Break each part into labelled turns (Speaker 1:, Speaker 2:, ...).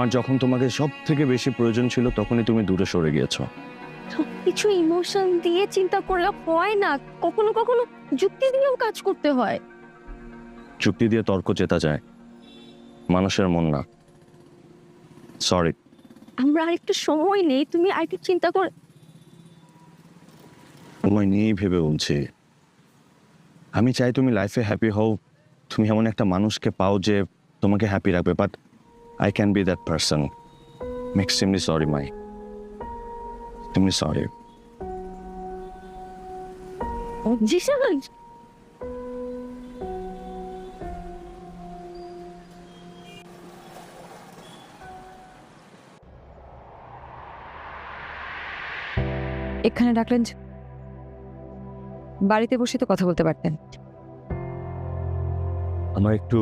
Speaker 1: আমার যখন তোমাকে সব থেকে বেশি প্রয়োজন ছিল তখনই তুমি দূরে সরে গিয়েছো।
Speaker 2: কিছু ইমোশন দিয়ে চিন্তা করলে হয় না, কখনো কখনো যুক্তি দিয়েও কাজ করতে হয়।
Speaker 1: যুক্তি দিয়ে তর্ক জেতা যায়, মানুষের মন না। সরি।
Speaker 2: আমরা আরেকটু সময় নেই, তুমি আরেকটু চিন্তা কর।
Speaker 1: তোমায় নিয়েই ভেবে বলছি। আমি চাই তুমি লাইফে হ্যাপি হও, তুমি এমন একটা মানুষকে পাও যে তোমাকে হ্যাপি রাখবে, but I can be that person. Extremely sorry my, extremely sorry.
Speaker 2: Zishan,
Speaker 3: এখানে ডাকলেন যে? বাড়িতে বসে তো কথা বলতে পারতেন।
Speaker 1: আমার একটু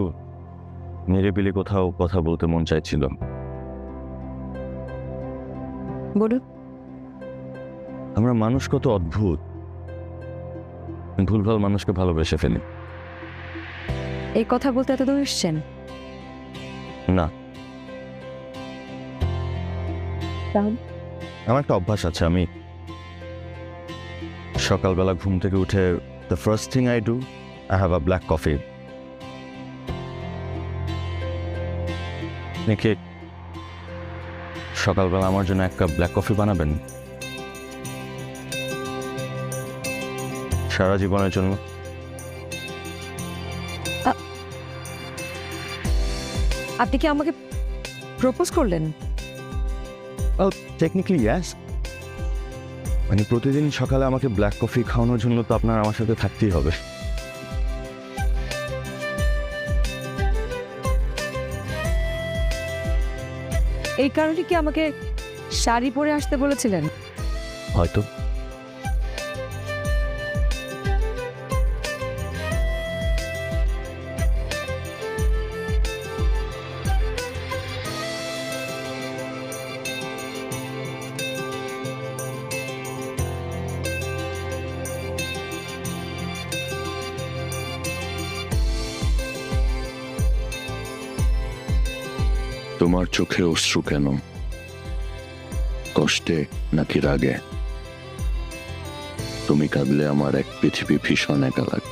Speaker 1: নিরিবিলি কোথাও কথা বলতে মন চাইছিল।
Speaker 3: বলুন।
Speaker 1: আমরা মানুষ কত অদ্ভুত, ভুলভাল মানুষকে ভালোবেসে ফেলি।
Speaker 3: এই কথা বলতে এত দূর এসছেন?
Speaker 1: না, আমার একটা অভ্যাস আছে। আমি সকালবেলা ঘুম থেকে উঠে the first thing I do, I have a black coffee. নাকি সকালবেলা আমার জন্য এক কাপ ব্ল্যাক কফি বানাবেন? সারা জীবনের জন্য।
Speaker 3: আপনি কি আমাকে প্রপোজ করলেন?
Speaker 1: Technically yes. মানে প্রতিদিন সকালে আমাকে ব্ল্যাক কফি খাওয়ানোর জন্য তো আপনার আমার সাথে থাকতেই হবে।
Speaker 3: এই কারণে কি আমাকে শাড়ি পরে আসতে বলেছিলেন?
Speaker 1: হয়তো।
Speaker 4: তোমার চোখে অশ্রু কেন? কষ্টে নাকি রাগে? তুমি কাঁদলে আমার এক পৃথিবী ভীষণ একা লাগে।